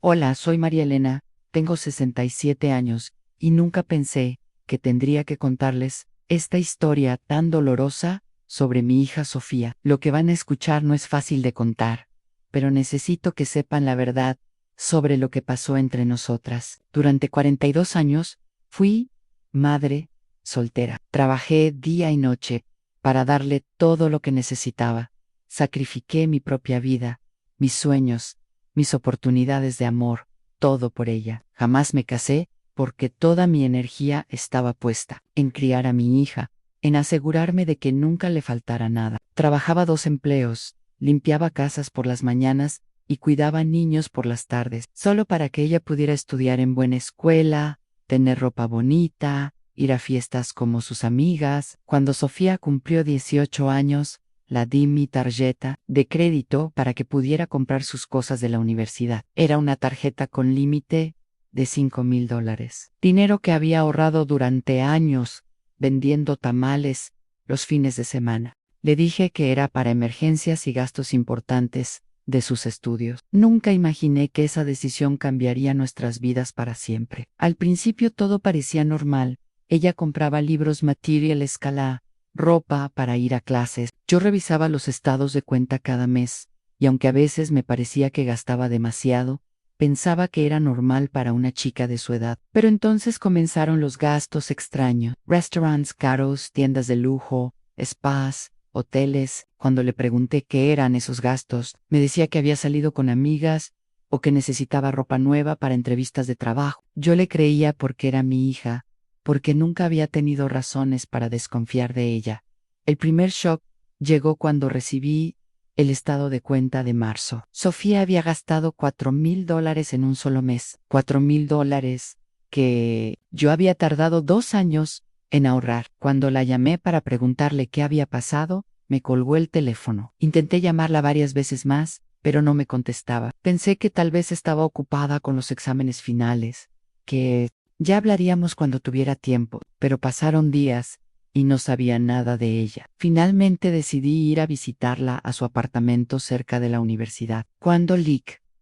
Hola, soy María Elena, tengo 67 años, y nunca pensé que tendría que contarles esta historia tan dolorosa sobre mi hija Sofía. Lo que van a escuchar no es fácil de contar, pero necesito que sepan la verdad sobre lo que pasó entre nosotras. Durante 42 años, fui madre soltera. Trabajé día y noche para darle todo lo que necesitaba. Sacrifiqué mi propia vida, mis sueños, mis oportunidades de amor, todo por ella. Jamás me casé porque toda mi energía estaba puesta en criar a mi hija, en asegurarme de que nunca le faltara nada. Trabajaba 2 empleos, limpiaba casas por las mañanas y cuidaba niños por las tardes, solo para que ella pudiera estudiar en buena escuela, tener ropa bonita, ir a fiestas como sus amigas. Cuando Sofía cumplió 18 años, la di mi tarjeta de crédito para que pudiera comprar sus cosas de la universidad. Era una tarjeta con límite de $5,000. Dinero que había ahorrado durante años vendiendo tamales los fines de semana. Le dije que era para emergencias y gastos importantes de sus estudios. Nunca imaginé que esa decisión cambiaría nuestras vidas para siempre. Al principio todo parecía normal. Ella compraba libros, material escolar, ropa para ir a clases. Yo revisaba los estados de cuenta cada mes, y aunque a veces me parecía que gastaba demasiado, pensaba que era normal para una chica de su edad. Pero entonces comenzaron los gastos extraños: restaurantes caros, tiendas de lujo, spas, hoteles. Cuando le pregunté qué eran esos gastos, me decía que había salido con amigas o que necesitaba ropa nueva para entrevistas de trabajo. Yo le creía porque era mi hija, porque nunca había tenido razones para desconfiar de ella. El primer shock llegó cuando recibí el estado de cuenta de marzo. Sofía había gastado $4,000 en un solo mes. $4,000 que yo había tardado 2 años en ahorrar. Cuando la llamé para preguntarle qué había pasado, me colgó el teléfono. Intenté llamarla varias veces más, pero no me contestaba. Pensé que tal vez estaba ocupada con los exámenes finales, que ya hablaríamos cuando tuviera tiempo, pero pasaron días y no sabía nada de ella. Finalmente decidí ir a visitarla a su apartamento cerca de la universidad. Cuando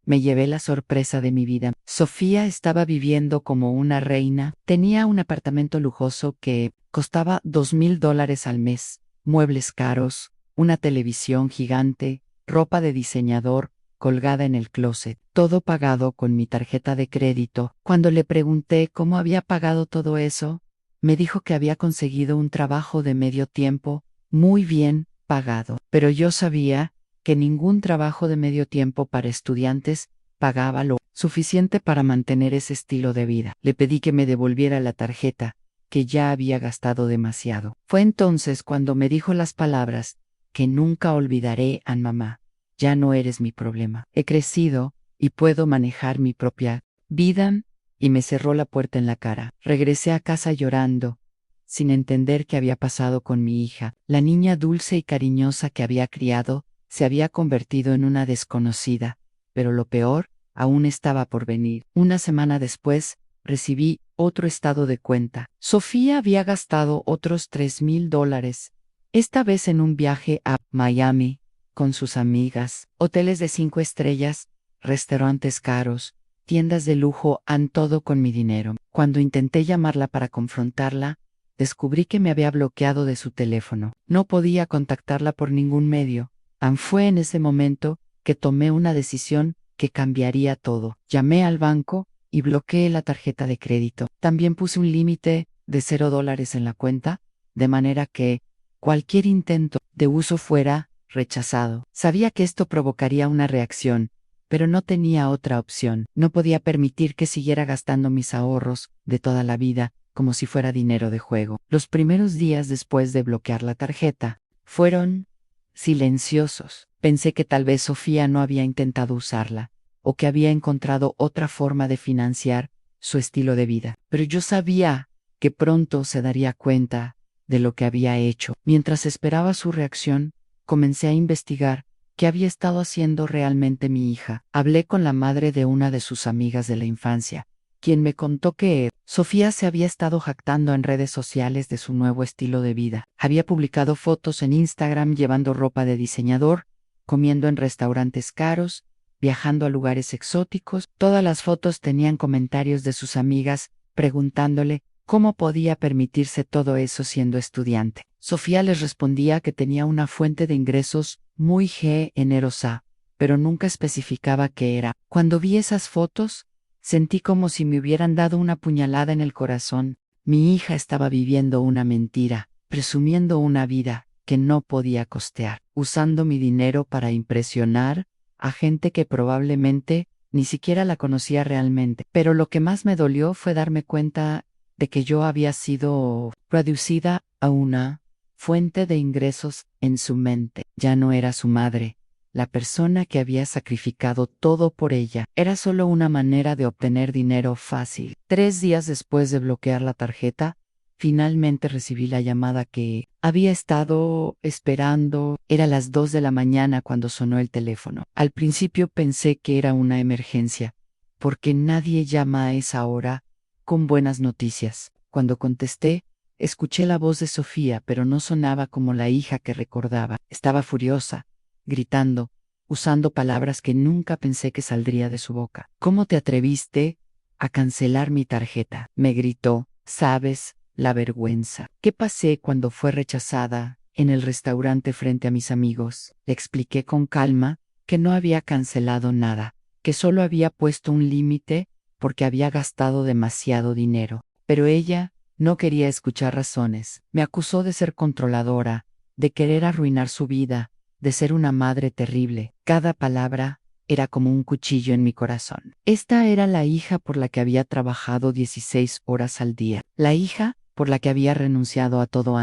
me llevé la sorpresa de mi vida. Sofía estaba viviendo como una reina. Tenía un apartamento lujoso que costaba $2,000 al mes, muebles caros, una televisión gigante, ropa de diseñador colgada en el closet, todo pagado con mi tarjeta de crédito. Cuando le pregunté cómo había pagado todo eso, me dijo que había conseguido un trabajo de medio tiempo, muy bien pagado. Pero yo sabía que ningún trabajo de medio tiempo para estudiantes pagaba lo suficiente para mantener ese estilo de vida. Le pedí que me devolviera la tarjeta, que ya había gastado demasiado. Fue entonces cuando me dijo las palabras que nunca olvidaré: a mamá, ya no eres mi problema. He crecido y puedo manejar mi propia vida. Y me cerró la puerta en la cara. Regresé a casa llorando, sin entender qué había pasado con mi hija. La niña dulce y cariñosa que había criado se había convertido en una desconocida, pero lo peor aún estaba por venir. Una semana después, recibí otro estado de cuenta. Sofía había gastado otros $3,000, esta vez en un viaje a Miami con sus amigas, hoteles de 5 estrellas, restaurantes caros, tiendas de lujo, todo con mi dinero. Cuando intenté llamarla para confrontarla, descubrí que me había bloqueado de su teléfono. No podía contactarla por ningún medio. Fue en ese momento que tomé una decisión que cambiaría todo. Llamé al banco y bloqueé la tarjeta de crédito. También puse un límite de $0 en la cuenta, de manera que cualquier intento de uso fuera rechazado. Sabía que esto provocaría una reacción, pero no tenía otra opción. No podía permitir que siguiera gastando mis ahorros de toda la vida como si fuera dinero de juego. Los primeros días después de bloquear la tarjeta fueron silenciosos. Pensé que tal vez Sofía no había intentado usarla, o que había encontrado otra forma de financiar su estilo de vida. Pero yo sabía que pronto se daría cuenta de lo que había hecho. Mientras esperaba su reacción, comencé a investigar qué había estado haciendo realmente mi hija. Hablé con la madre de una de sus amigas de la infancia, quien me contó que Sofía se había estado jactando en redes sociales de su nuevo estilo de vida. Había publicado fotos en Instagram llevando ropa de diseñador, comiendo en restaurantes caros, viajando a lugares exóticos. Todas las fotos tenían comentarios de sus amigas preguntándole cómo podía permitirse todo eso siendo estudiante. Sofía les respondía que tenía una fuente de ingresos muy generosa, pero nunca especificaba qué era. Cuando vi esas fotos, sentí como si me hubieran dado una puñalada en el corazón. Mi hija estaba viviendo una mentira, presumiendo una vida que no podía costear, usando mi dinero para impresionar a gente que probablemente ni siquiera la conocía realmente. Pero lo que más me dolió fue darme cuenta de que yo había sido reducida a una fuente de ingresos en su mente. Ya no era su madre, la persona que había sacrificado todo por ella. Era solo una manera de obtener dinero fácil. 3 días después de bloquear la tarjeta, finalmente recibí la llamada que había estado esperando. Era las 2 de la mañana cuando sonó el teléfono. Al principio pensé que era una emergencia, porque nadie llama a esa hora con buenas noticias. Cuando contesté, escuché la voz de Sofía, pero no sonaba como la hija que recordaba. Estaba furiosa, gritando, usando palabras que nunca pensé que saldría de su boca. ¿Cómo te atreviste a cancelar mi tarjeta?, me gritó. ¿Sabes la vergüenza que pasé cuando fue rechazada en el restaurante frente a mis amigos? Le expliqué con calma que no había cancelado nada, que solo había puesto un límite porque había gastado demasiado dinero. Pero ella no quería escuchar razones. Me acusó de ser controladora, de querer arruinar su vida, de ser una madre terrible. Cada palabra era como un cuchillo en mi corazón. Esta era la hija por la que había trabajado 16 horas al día. La hija por la que había renunciado a todo.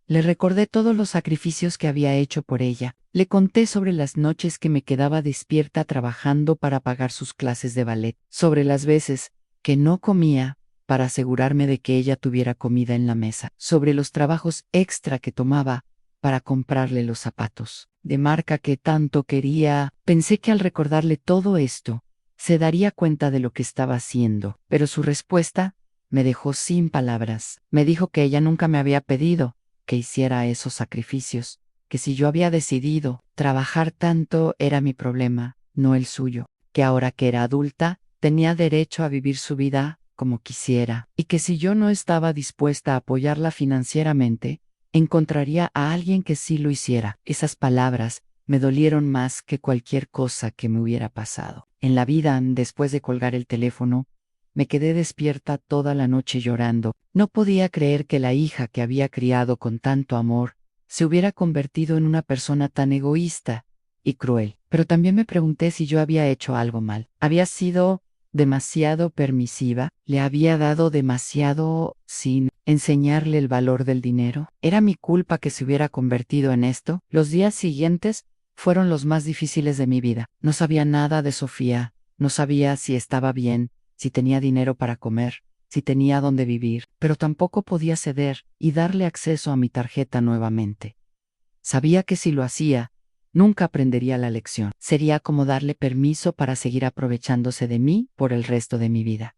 Le recordé todos los sacrificios que había hecho por ella. Le conté sobre las noches que me quedaba despierta trabajando para pagar sus clases de ballet, sobre las veces que no comía para asegurarme de que ella tuviera comida en la mesa, sobre los trabajos extra que tomaba para comprarle los zapatos de marca que tanto quería. Pensé que al recordarle todo esto, se daría cuenta de lo que estaba haciendo, pero su respuesta me dejó sin palabras. Me dijo que ella nunca me había pedido que hiciera esos sacrificios, que si yo había decidido trabajar tanto era mi problema, no el suyo, que ahora que era adulta, tenía derecho a vivir su vida como quisiera, y que si yo no estaba dispuesta a apoyarla financieramente, encontraría a alguien que sí lo hiciera. Esas palabras me dolieron más que cualquier cosa que me hubiera pasado. En la vida, después de colgar el teléfono, me quedé despierta toda la noche llorando. No podía creer que la hija que había criado con tanto amor se hubiera convertido en una persona tan egoísta y cruel. Pero también me pregunté si yo había hecho algo mal. Había sido demasiado permisiva, le había dado demasiado sin enseñarle el valor del dinero. ¿Era mi culpa que se hubiera convertido en esto? Los días siguientes fueron los más difíciles de mi vida. No sabía nada de Sofía, no sabía si estaba bien, si tenía dinero para comer, si tenía dónde vivir, pero tampoco podía ceder y darle acceso a mi tarjeta nuevamente. Sabía que si lo hacía, nunca aprendería la lección. Sería como darle permiso para seguir aprovechándose de mí por el resto de mi vida.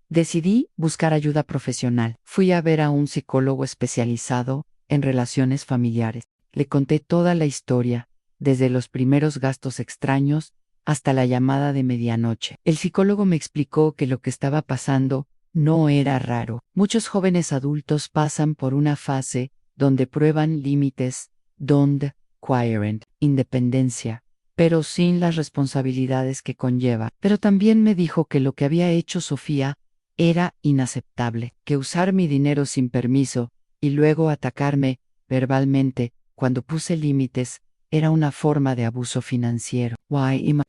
Decidí buscar ayuda profesional. Fui a ver a un psicólogo especializado en relaciones familiares. Le conté toda la historia, desde los primeros gastos extraños hasta la llamada de medianoche. El psicólogo me explicó que lo que estaba pasando no era raro. Muchos jóvenes adultos pasan por una fase donde prueban límites, donde quieren independencia, pero sin las responsabilidades que conlleva. Pero también me dijo que lo que había hecho Sofía era inaceptable, que usar mi dinero sin permiso y luego atacarme verbalmente cuando puse límites era una forma de abuso financiero.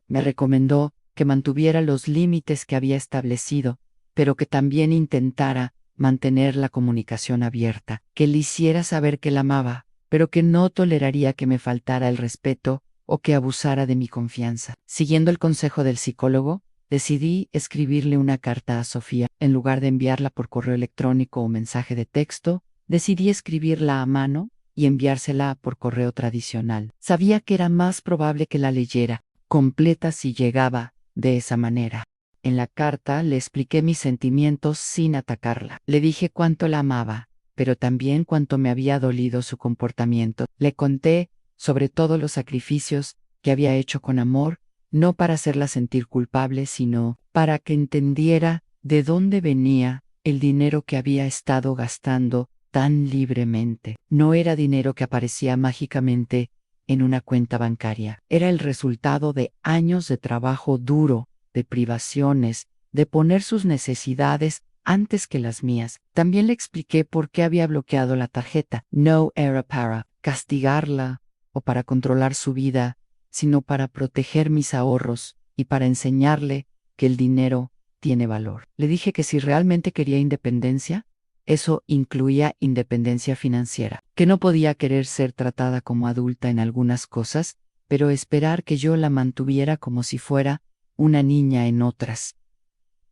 Me recomendó que mantuviera los límites que había establecido, pero que también intentara mantener la comunicación abierta, que le hiciera saber que la amaba, pero que no toleraría que me faltara el respeto o que abusara de mi confianza. Siguiendo el consejo del psicólogo, decidí escribirle una carta a Sofía. En lugar de enviarla por correo electrónico o mensaje de texto, decidí escribirla a mano y enviársela por correo tradicional. Sabía que era más probable que la leyera completa si llegaba de esa manera. En la carta le expliqué mis sentimientos sin atacarla. Le dije cuánto la amaba, pero también cuánto me había dolido su comportamiento. Le conté sobre todos los sacrificios que había hecho con amor no para hacerla sentir culpable, sino para que entendiera de dónde venía el dinero que había estado gastando tan libremente. No era dinero que aparecía mágicamente en una cuenta bancaria. Era el resultado de años de trabajo duro, de privaciones, de poner sus necesidades antes que las mías. También le expliqué por qué había bloqueado la tarjeta. No era para castigarla o para controlar su vida, sino para proteger mis ahorros y para enseñarle que el dinero tiene valor. Le dije que si realmente quería independencia, eso incluía independencia financiera, que no podía querer ser tratada como adulta en algunas cosas, pero esperar que yo la mantuviera como si fuera una niña en otras.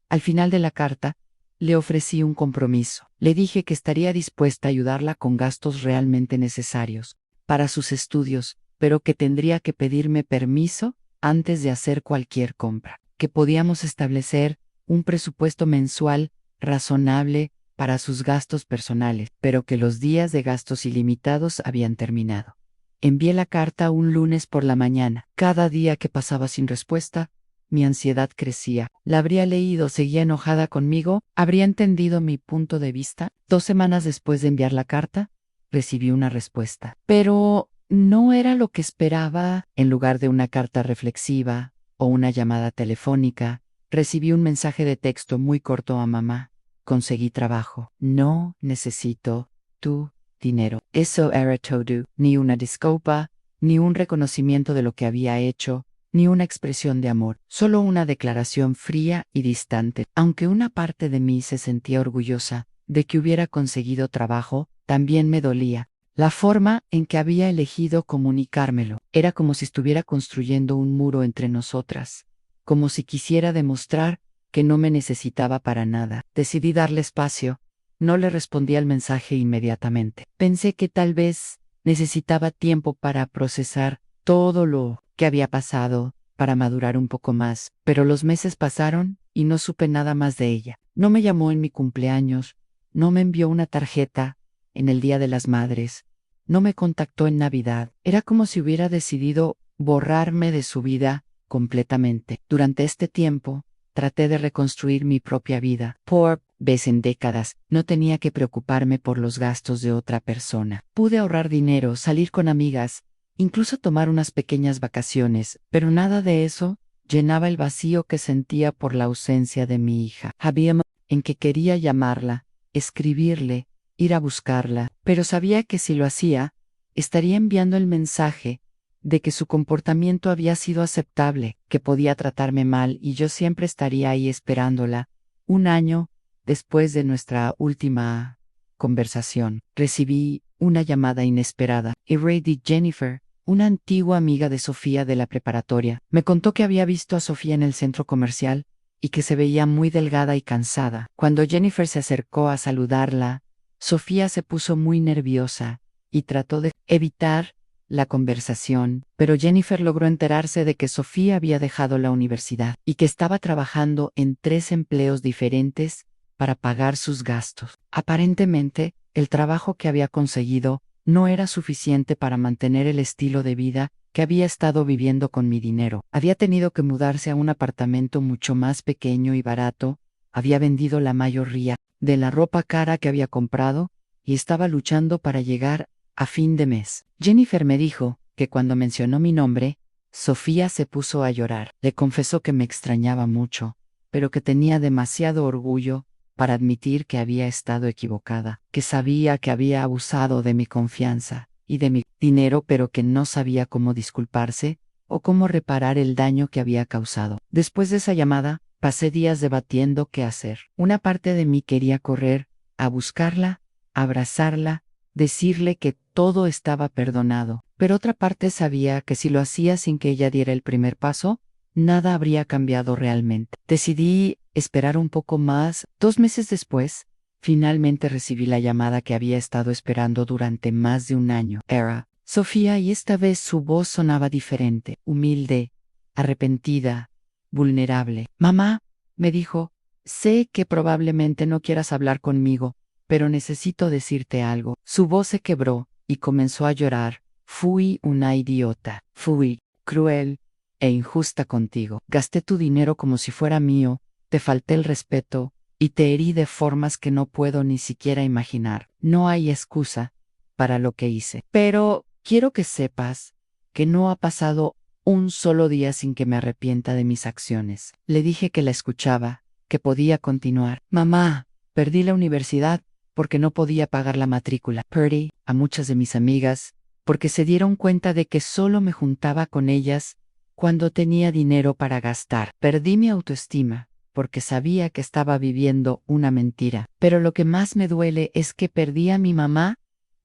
Al final de la carta, le ofrecí un compromiso. Le dije que estaría dispuesta a ayudarla con gastos realmente necesarios para sus estudios, pero que tendría que pedirme permiso antes de hacer cualquier compra, que podíamos establecer un presupuesto mensual razonable para sus gastos personales, pero que los días de gastos ilimitados habían terminado. Envié la carta un lunes por la mañana. Cada día que pasaba sin respuesta, mi ansiedad crecía. La habría leído, seguía enojada conmigo, habría entendido mi punto de vista. 2 semanas después de enviar la carta, recibí una respuesta. Pero no era lo que esperaba. En lugar de una carta reflexiva o una llamada telefónica, recibí un mensaje de texto muy corto a mamá. Conseguí trabajo. No necesito tu dinero. Eso era todo. Ni una disculpa, ni un reconocimiento de lo que había hecho, ni una expresión de amor. Solo una declaración fría y distante. Aunque una parte de mí se sentía orgullosa de que hubiera conseguido trabajo, también me dolía. La forma en que había elegido comunicármelo era como si estuviera construyendo un muro entre nosotras, como si quisiera demostrar que no me necesitaba para nada. Decidí darle espacio. No le respondí al mensaje inmediatamente. Pensé que tal vez necesitaba tiempo para procesar todo lo que había pasado, para madurar un poco más, pero los meses pasaron y no supe nada más de ella. No me llamó en mi cumpleaños, no me envió una tarjeta en el Día de las Madres, no me contactó en Navidad. Era como si hubiera decidido borrarme de su vida completamente. Durante este tiempo, traté de reconstruir mi propia vida. Por vez en décadas, no tenía que preocuparme por los gastos de otra persona. Pude ahorrar dinero, salir con amigas, incluso tomar unas pequeñas vacaciones, pero nada de eso llenaba el vacío que sentía por la ausencia de mi hija. Había en que quería llamarla, escribirle, ir a buscarla, pero sabía que si lo hacía, estaría enviando el mensaje de que su comportamiento había sido aceptable, que podía tratarme mal y yo siempre estaría ahí esperándola. Un año después de nuestra última conversación, recibí una llamada inesperada. Era Jennifer, una antigua amiga de Sofía de la preparatoria. Me contó que había visto a Sofía en el centro comercial y que se veía muy delgada y cansada. Cuando Jennifer se acercó a saludarla, Sofía se puso muy nerviosa y trató de evitar la conversación, pero Jennifer logró enterarse de que Sofía había dejado la universidad y que estaba trabajando en 3 empleos diferentes para pagar sus gastos. Aparentemente, el trabajo que había conseguido no era suficiente para mantener el estilo de vida que había estado viviendo con mi dinero. Había tenido que mudarse a un apartamento mucho más pequeño y barato, había vendido la mayoría de la ropa cara que había comprado y estaba luchando para llegar a fin de mes. Jennifer me dijo que cuando mencionó mi nombre, Sofía se puso a llorar. Le confesó que me extrañaba mucho, pero que tenía demasiado orgullo para admitir que había estado equivocada, que sabía que había abusado de mi confianza y de mi dinero, pero que no sabía cómo disculparse o cómo reparar el daño que había causado. Después de esa llamada, pasé días debatiendo qué hacer. Una parte de mí quería correr a buscarla, abrazarla, decirle que todo estaba perdonado, pero otra parte sabía que si lo hacía sin que ella diera el primer paso, nada habría cambiado realmente. Decidí esperar un poco más. 2 meses después, finalmente recibí la llamada que había estado esperando durante más de un año. Era Sofía y esta vez su voz sonaba diferente, humilde, arrepentida, vulnerable. Mamá, me dijo, sé que probablemente no quieras hablar conmigo, pero necesito decirte algo. Su voz se quebró y comenzó a llorar. Fui una idiota. Fui cruel. e injusta contigo. Gasté tu dinero como si fuera mío, te falté el respeto y te herí de formas que no puedo ni siquiera imaginar. No hay excusa para lo que hice. Pero quiero que sepas que no ha pasado un solo día sin que me arrepienta de mis acciones. Le dije que la escuchaba, que podía continuar. Mamá, perdí la universidad porque no podía pagar la matrícula. Perdí a muchas de mis amigas porque se dieron cuenta de que solo me juntaba con ellas cuando tenía dinero para gastar. Perdí mi autoestima porque sabía que estaba viviendo una mentira. Pero lo que más me duele es que perdí a mi mamá,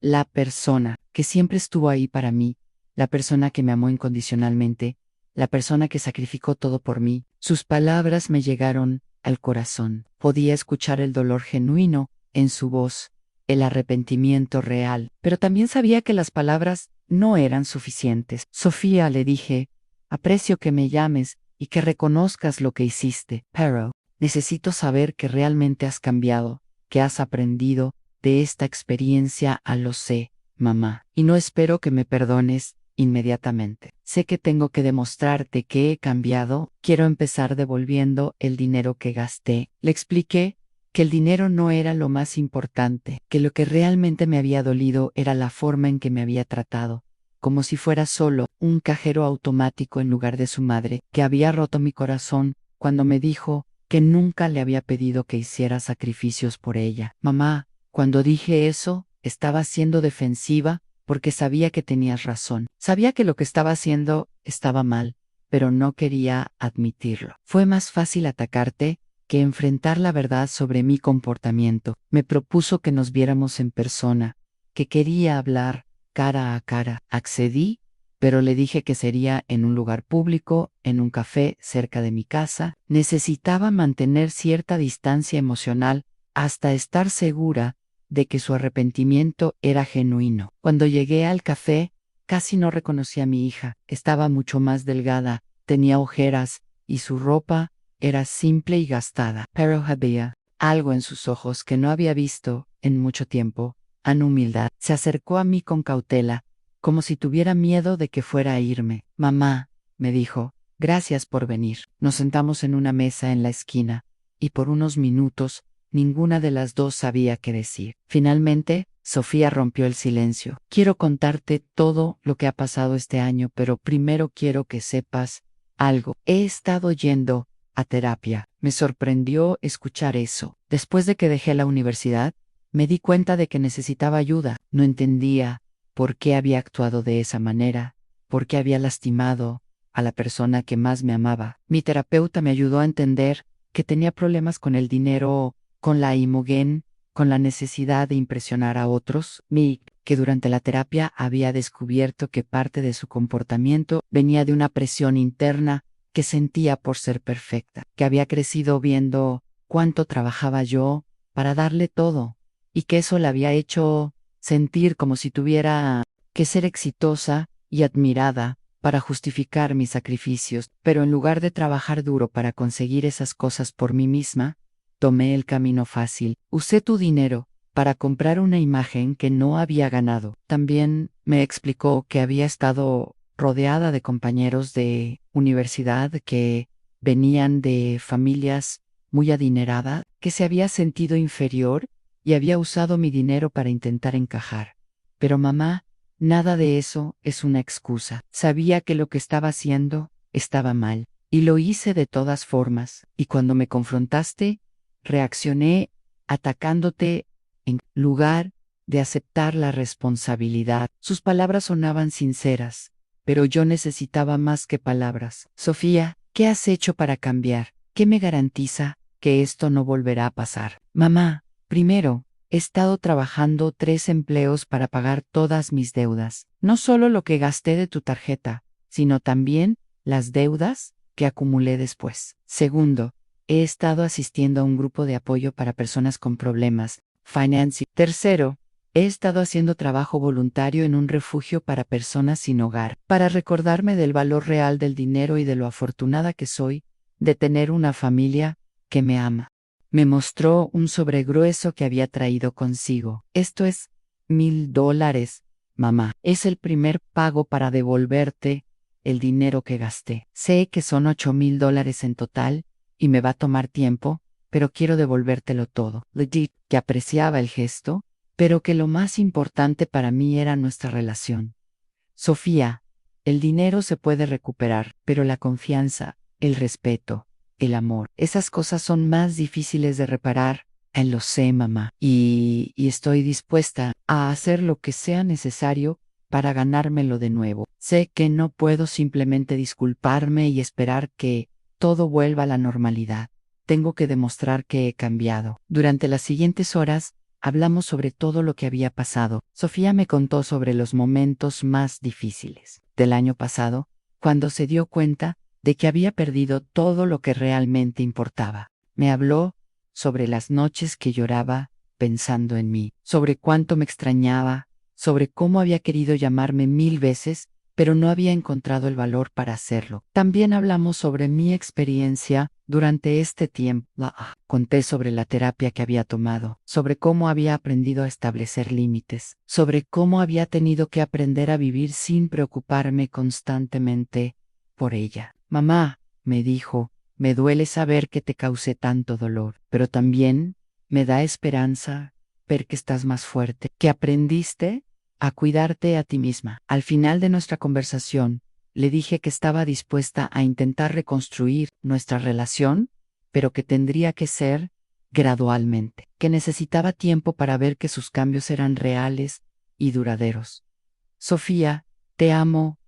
la persona que siempre estuvo ahí para mí, la persona que me amó incondicionalmente, la persona que sacrificó todo por mí. Sus palabras me llegaron al corazón. Podía escuchar el dolor genuino en su voz, el arrepentimiento real, pero también sabía que las palabras no eran suficientes. Sofía, le dije, aprecio que me llames y que reconozcas lo que hiciste, pero necesito saber que realmente has cambiado, que has aprendido de esta experiencia. Lo sé, mamá, y no espero que me perdones inmediatamente. Sé que tengo que demostrarte que he cambiado. Quiero empezar devolviendo el dinero que gasté. Le expliqué que el dinero no era lo más importante, que lo que realmente me había dolido era la forma en que me había tratado, como si fuera solo un cajero automático en lugar de su madre, que había roto mi corazón cuando me dijo que nunca le había pedido que hiciera sacrificios por ella. Mamá, cuando dije eso, estaba siendo defensiva porque sabía que tenías razón. Sabía que lo que estaba haciendo estaba mal, pero no quería admitirlo. Fue más fácil atacarte que enfrentar la verdad sobre mi comportamiento. Me propuso que nos viéramos en persona, que quería hablar cara a cara. Accedí, pero le dije que sería en un lugar público, en un café cerca de mi casa. Necesitaba mantener cierta distancia emocional hasta estar segura de que su arrepentimiento era genuino. Cuando llegué al café, casi no reconocí a mi hija. Estaba mucho más delgada, tenía ojeras, y su ropa era simple y gastada. Pero había algo en sus ojos que no había visto en mucho tiempo. Ana humildad. Se acercó a mí con cautela, como si tuviera miedo de que fuera a irme. Mamá, me dijo, gracias por venir. Nos sentamos en una mesa en la esquina, y por unos minutos, ninguna de las dos sabía qué decir. Finalmente, Sofía rompió el silencio. Quiero contarte todo lo que ha pasado este año, pero primero quiero que sepas algo. He estado yendo a terapia. Me sorprendió escuchar eso. Después de que dejé la universidad, me di cuenta de que necesitaba ayuda. No entendía por qué había actuado de esa manera, por qué había lastimado a la persona que más me amaba. Mi terapeuta me ayudó a entender que tenía problemas con el dinero, con la imogen, con la necesidad de impresionar a otros. Que durante la terapia había descubierto que parte de su comportamiento venía de una presión interna que sentía por ser perfecta, que había crecido viendo cuánto trabajaba yo para darle todo, y que eso la había hecho sentir como si tuviera que ser exitosa y admirada para justificar mis sacrificios. Pero en lugar de trabajar duro para conseguir esas cosas por mí misma, tomé el camino fácil. Usé tu dinero para comprar una imagen que no había ganado. También me explicó que había estado rodeada de compañeros de universidad que venían de familias muy adineradas, que se había sentido inferior y había usado mi dinero para intentar encajar. Pero mamá, nada de eso es una excusa. Sabía que lo que estaba haciendo estaba mal, y lo hice de todas formas. Y cuando me confrontaste, reaccioné atacándote en lugar de aceptar la responsabilidad. Sus palabras sonaban sinceras, pero yo necesitaba más que palabras. Sofía, ¿qué has hecho para cambiar? ¿Qué me garantiza que esto no volverá a pasar? Mamá, primero, he estado trabajando 3 empleos para pagar todas mis deudas. No solo lo que gasté de tu tarjeta, sino también las deudas que acumulé después. Segundo, he estado asistiendo a un grupo de apoyo para personas con problemas, financiero. Tercero, he estado haciendo trabajo voluntario en un refugio para personas sin hogar, para recordarme del valor real del dinero y de lo afortunada que soy de tener una familia que me ama. Me mostró un sobre grueso que había traído consigo. Esto es $1000, mamá. Es el primer pago para devolverte el dinero que gasté. Sé que son $8,000 en total y me va a tomar tiempo, pero quiero devolvértelo todo. Legit, que apreciaba el gesto, pero que lo más importante para mí era nuestra relación. Sofía, el dinero se puede recuperar, pero la confianza, el respeto, el amor, esas cosas son más difíciles de reparar. Lo sé, mamá, y estoy dispuesta a hacer lo que sea necesario para ganármelo de nuevo. Sé que no puedo simplemente disculparme y esperar que todo vuelva a la normalidad. Tengo que demostrar que he cambiado. Durante las siguientes horas, hablamos sobre todo lo que había pasado. Sofía me contó sobre los momentos más difíciles del año pasado, cuando se dio cuenta de que había perdido todo lo que realmente importaba. Me habló sobre las noches que lloraba pensando en mí, sobre cuánto me extrañaba, sobre cómo había querido llamarme 1000 veces, pero no había encontrado el valor para hacerlo. También hablamos sobre mi experiencia durante este tiempo. Conté sobre la terapia que había tomado, sobre cómo había aprendido a establecer límites, sobre cómo había tenido que aprender a vivir sin preocuparme constantemente por ella. Mamá, me dijo, me duele saber que te causé tanto dolor, pero también me da esperanza ver que estás más fuerte, que aprendiste a cuidarte a ti misma. Al final de nuestra conversación, le dije que estaba dispuesta a intentar reconstruir nuestra relación, pero que tendría que ser gradualmente, que necesitaba tiempo para ver que sus cambios eran reales y duraderos. Sofía, te amo,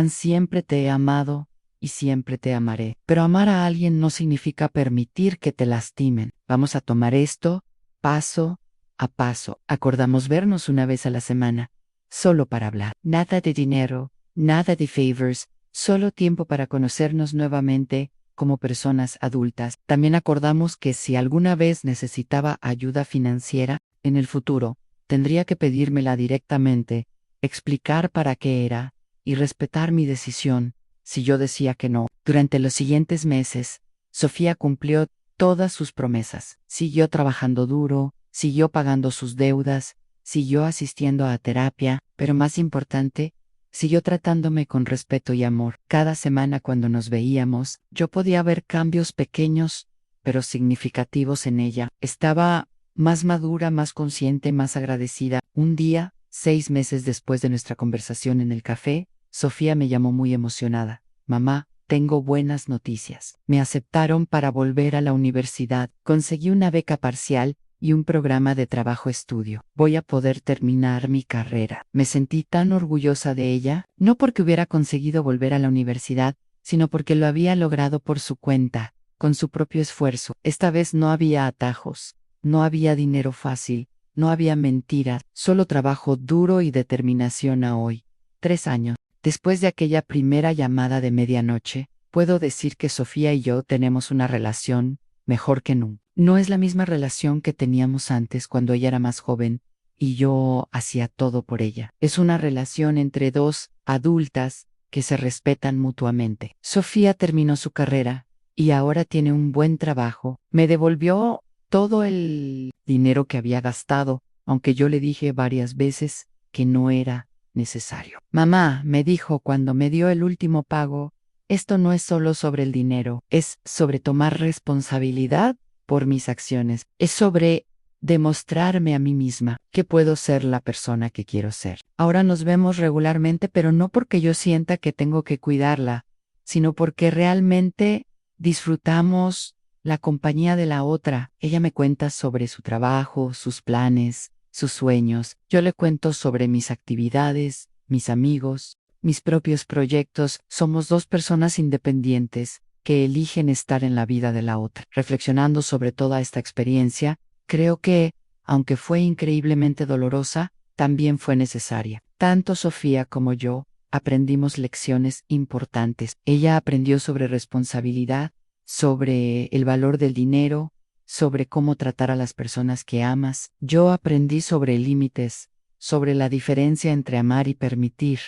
siempre te he amado y siempre te amaré. Pero amar a alguien no significa permitir que te lastimen. Vamos a tomar esto paso a paso. Acordamos vernos una vez a la semana, solo para hablar. Nada de dinero, nada de favors, solo tiempo para conocernos nuevamente como personas adultas. También acordamos que si alguna vez necesitaba ayuda financiera en el futuro, tendría que pedírmela directamente, explicar para qué era y respetar mi decisión si yo decía que no. Durante los siguientes meses, Sofía cumplió todas sus promesas. Siguió trabajando duro, siguió pagando sus deudas, siguió asistiendo a terapia, pero más importante, siguió tratándome con respeto y amor. Cada semana cuando nos veíamos, yo podía ver cambios pequeños, pero significativos en ella. Estaba más madura, más consciente, más agradecida. Un día, 6 meses después de nuestra conversación en el café, Sofía me llamó muy emocionada. Mamá, tengo buenas noticias. Me aceptaron para volver a la universidad. Conseguí una beca parcial y un programa de trabajo-estudio. Voy a poder terminar mi carrera. Me sentí tan orgullosa de ella, no porque hubiera conseguido volver a la universidad, sino porque lo había logrado por su cuenta, con su propio esfuerzo. Esta vez no había atajos, no había dinero fácil, no había mentiras, solo trabajo duro y determinación a hoy. 3 años. Después de aquella primera llamada de medianoche, puedo decir que Sofía y yo tenemos una relación mejor que nunca. No es la misma relación que teníamos antes cuando ella era más joven y yo hacía todo por ella. Es una relación entre dos adultas que se respetan mutuamente. Sofía terminó su carrera y ahora tiene un buen trabajo. Me devolvió todo el dinero que había gastado, aunque yo le dije varias veces que no era necesario. Mamá, me dijo cuando me dio el último pago, esto no es solo sobre el dinero, es sobre tomar responsabilidad por mis acciones, es sobre demostrarme a mí misma que puedo ser la persona que quiero ser. Ahora nos vemos regularmente, pero no porque yo sienta que tengo que cuidarla, sino porque realmente disfrutamos la compañía de la otra. Ella me cuenta sobre su trabajo, sus planes, sus sueños. Yo le cuento sobre mis actividades, mis amigos, mis propios proyectos. Somos dos personas independientes que eligen estar en la vida de la otra. Reflexionando sobre toda esta experiencia, creo que, aunque fue increíblemente dolorosa, también fue necesaria. Tanto Sofía como yo aprendimos lecciones importantes. Ella aprendió sobre responsabilidad, sobre el valor del dinero, sobre cómo tratar a las personas que amas. Yo aprendí sobre límites, sobre la diferencia entre amar y permitir,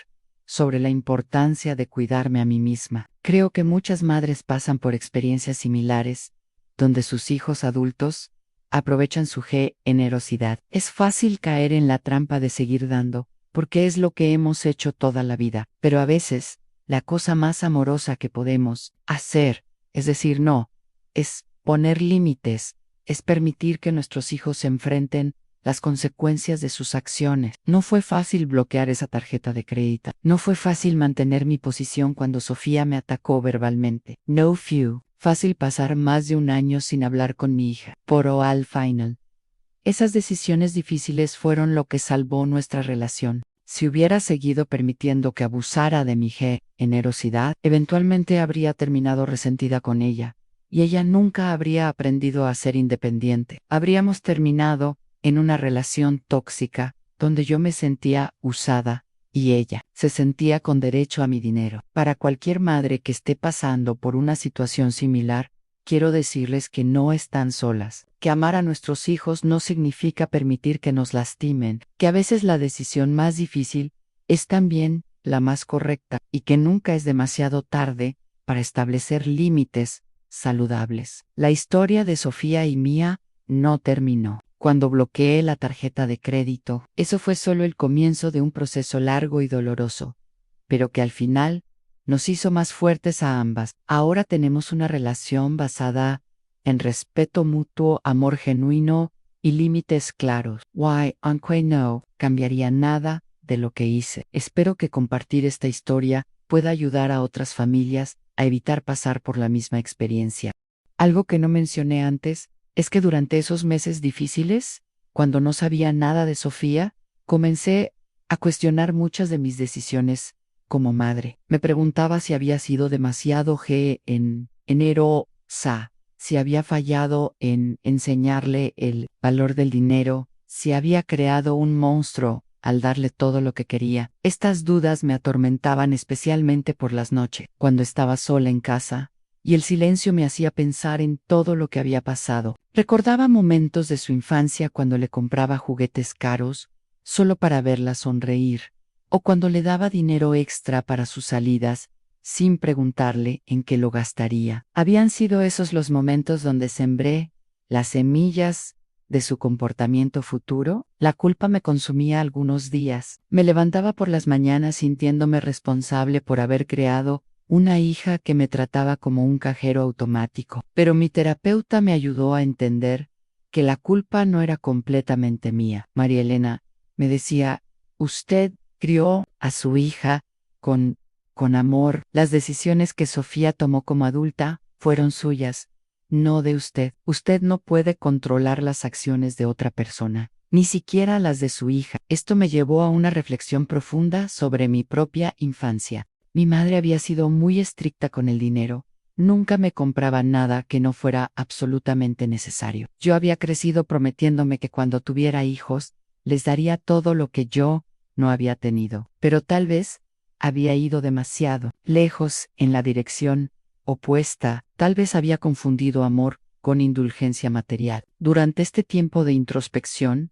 sobre la importancia de cuidarme a mí misma. Creo que muchas madres pasan por experiencias similares, donde sus hijos adultos aprovechan su generosidad. Es fácil caer en la trampa de seguir dando, porque es lo que hemos hecho toda la vida, pero a veces la cosa más amorosa que podemos hacer, es decir, no, es poner límites, es permitir que nuestros hijos se enfrenten las consecuencias de sus acciones. No fue fácil bloquear esa tarjeta de crédito. No fue fácil mantener mi posición cuando Sofía me atacó verbalmente. No fue fácil pasar más de un año sin hablar con mi hija. Pero al final, esas decisiones difíciles fueron lo que salvó nuestra relación. Si hubiera seguido permitiendo que abusara de mi generosidad, eventualmente habría terminado resentida con ella, y ella nunca habría aprendido a ser independiente. Habríamos terminado en una relación tóxica, donde yo me sentía usada y ella se sentía con derecho a mi dinero. Para cualquier madre que esté pasando por una situación similar, quiero decirles que no están solas, que amar a nuestros hijos no significa permitir que nos lastimen, que a veces la decisión más difícil es también la más correcta y que nunca es demasiado tarde para establecer límites saludables. La historia de Sofía y mía no terminó. Cuando bloqueé la tarjeta de crédito, eso fue solo el comienzo de un proceso largo y doloroso, pero que al final nos hizo más fuertes a ambas. Ahora tenemos una relación basada en respeto mutuo, amor genuino y límites claros. Aunque no cambiaría nada de lo que hice. Espero que compartir esta historia pueda ayudar a otras familias a evitar pasar por la misma experiencia. Algo que no mencioné antes es que durante esos meses difíciles, cuando no sabía nada de Sofía, comencé a cuestionar muchas de mis decisiones como madre. Me preguntaba si había sido demasiado generosa, si había fallado en enseñarle el valor del dinero, si había creado un monstruo al darle todo lo que quería. Estas dudas me atormentaban especialmente por las noches, cuando estaba sola en casa, y el silencio me hacía pensar en todo lo que había pasado. Recordaba momentos de su infancia cuando le compraba juguetes caros, solo para verla sonreír, o cuando le daba dinero extra para sus salidas, sin preguntarle en qué lo gastaría. Habían sido esos los momentos donde sembré las semillas de su comportamiento futuro. La culpa me consumía algunos días. Me levantaba por las mañanas sintiéndome responsable por haber creado una hija que me trataba como un cajero automático. Pero mi terapeuta me ayudó a entender que la culpa no era completamente mía. María Elena me decía, usted crió a su hija con amor. Las decisiones que Sofía tomó como adulta fueron suyas, no de usted. Usted no puede controlar las acciones de otra persona, ni siquiera las de su hija. Esto me llevó a una reflexión profunda sobre mi propia infancia. Mi madre había sido muy estricta con el dinero. Nunca me compraba nada que no fuera absolutamente necesario. Yo había crecido prometiéndome que cuando tuviera hijos, les daría todo lo que yo no había tenido. Pero tal vez había ido demasiado lejos en la dirección opuesta. Tal vez había confundido amor con indulgencia material. Durante este tiempo de introspección,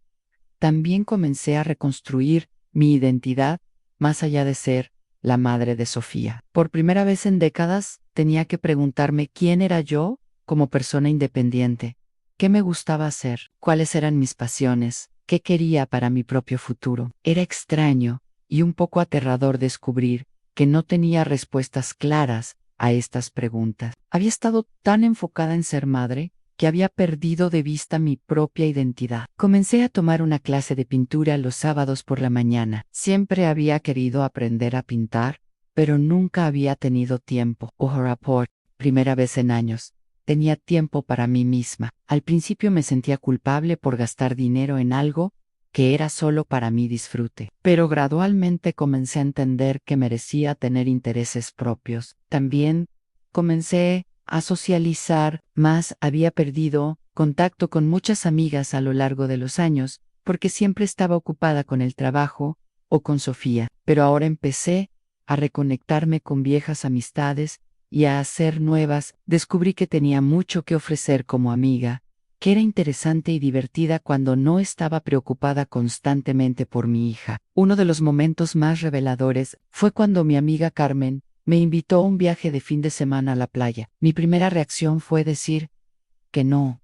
también comencé a reconstruir mi identidad más allá de ser la madre de Sofía. Por primera vez en décadas, tenía que preguntarme quién era yo como persona independiente, qué me gustaba hacer, cuáles eran mis pasiones, qué quería para mi propio futuro. Era extraño y un poco aterrador descubrir que no tenía respuestas claras a estas preguntas. Había estado tan enfocada en ser madre que había perdido de vista mi propia identidad. Comencé a tomar una clase de pintura los sábados por la mañana. Siempre había querido aprender a pintar, pero nunca había tenido tiempo. Ahora por primera vez en años, tenía tiempo para mí misma. Al principio me sentía culpable por gastar dinero en algo que era solo para mi disfrute, pero gradualmente comencé a entender que merecía tener intereses propios. También comencé a socializar más. Había perdido contacto con muchas amigas a lo largo de los años, porque siempre estaba ocupada con el trabajo o con Sofía, pero ahora empecé a reconectarme con viejas amistades y a hacer nuevas. Descubrí que tenía mucho que ofrecer como amiga, que era interesante y divertida cuando no estaba preocupada constantemente por mi hija. Uno de los momentos más reveladores fue cuando mi amiga Carmen me invitó a un viaje de fin de semana a la playa. Mi primera reacción fue decir que no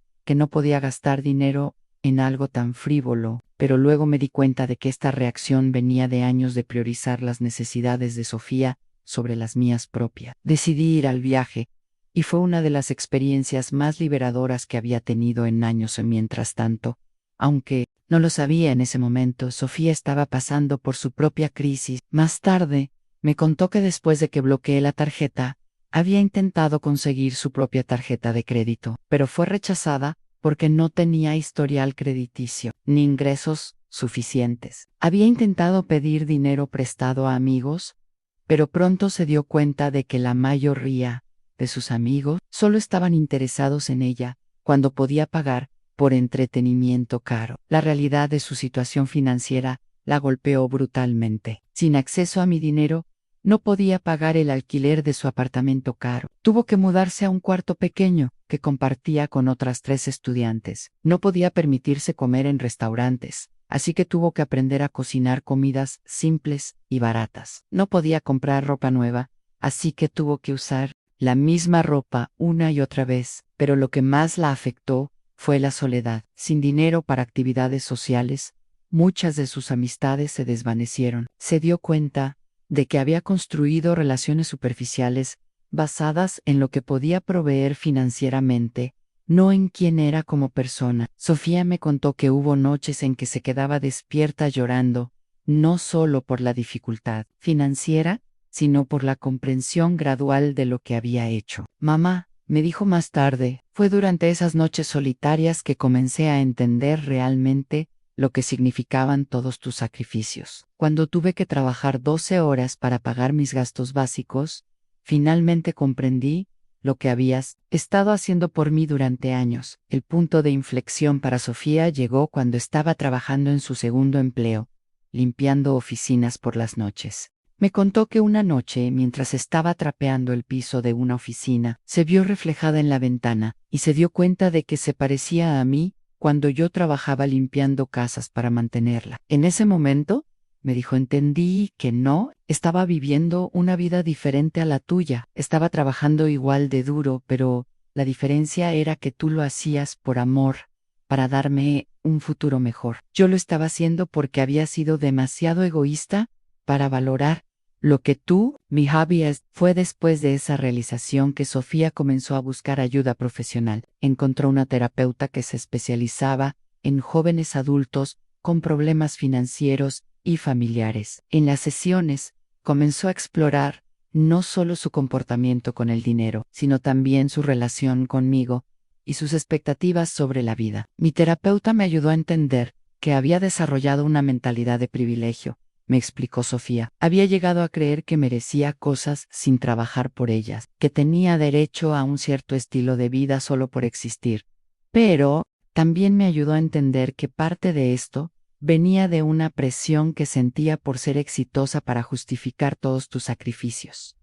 podía gastar dinero en algo tan frívolo, pero luego me di cuenta de que esta reacción venía de años de priorizar las necesidades de Sofía sobre las mías propias. Decidí ir al viaje, y fue una de las experiencias más liberadoras que había tenido en años. Mientras tanto, aunque no lo sabía en ese momento, Sofía estaba pasando por su propia crisis. Más tarde, me contó que después de que bloqueé la tarjeta, había intentado conseguir su propia tarjeta de crédito, pero fue rechazada porque no tenía historial crediticio ni ingresos suficientes. Había intentado pedir dinero prestado a amigos, pero pronto se dio cuenta de que la mayoría de sus amigos solo estaban interesados en ella cuando podía pagar por entretenimiento caro. La realidad de su situación financiera la golpeó brutalmente. Sin acceso a mi dinero, no podía pagar el alquiler de su apartamento caro. Tuvo que mudarse a un cuarto pequeño que compartía con otras 3 estudiantes. No podía permitirse comer en restaurantes, así que tuvo que aprender a cocinar comidas simples y baratas. No podía comprar ropa nueva, así que tuvo que usar la misma ropa una y otra vez. Pero lo que más la afectó fue la soledad. Sin dinero para actividades sociales, muchas de sus amistades se desvanecieron. Se dio cuenta de que había construido relaciones superficiales basadas en lo que podía proveer financieramente, no en quién era como persona. Sofía me contó que hubo noches en que se quedaba despierta llorando, no solo por la dificultad financiera, sino por la comprensión gradual de lo que había hecho. Mamá, me dijo más tarde, fue durante esas noches solitarias que comencé a entender realmente lo que significaban todos tus sacrificios. Cuando tuve que trabajar 12 horas para pagar mis gastos básicos, finalmente comprendí lo que habías estado haciendo por mí durante años. El punto de inflexión para Sofía llegó cuando estaba trabajando en su segundo empleo, limpiando oficinas por las noches. Me contó que una noche, mientras estaba trapeando el piso de una oficina, se vio reflejada en la ventana y se dio cuenta de que se parecía a mí cuando yo trabajaba limpiando casas para mantenerla. En ese momento, me dijo, entendí que no, estaba viviendo una vida diferente a la tuya. Estaba trabajando igual de duro, pero la diferencia era que tú lo hacías por amor, para darme un futuro mejor. Yo lo estaba haciendo porque había sido demasiado egoísta para valorar lo que tú, mi hobby es. Fue después de esa realización que Sofía comenzó a buscar ayuda profesional. Encontró una terapeuta que se especializaba en jóvenes adultos con problemas financieros y familiares. En las sesiones, comenzó a explorar no solo su comportamiento con el dinero, sino también su relación conmigo y sus expectativas sobre la vida. Mi terapeuta me ayudó a entender que había desarrollado una mentalidad de privilegio. Me explicó Sofía. Había llegado a creer que merecía cosas sin trabajar por ellas, que tenía derecho a un cierto estilo de vida solo por existir. Pero también me ayudó a entender que parte de esto venía de una presión que sentía por ser exitosa para justificar todos tus sacrificios.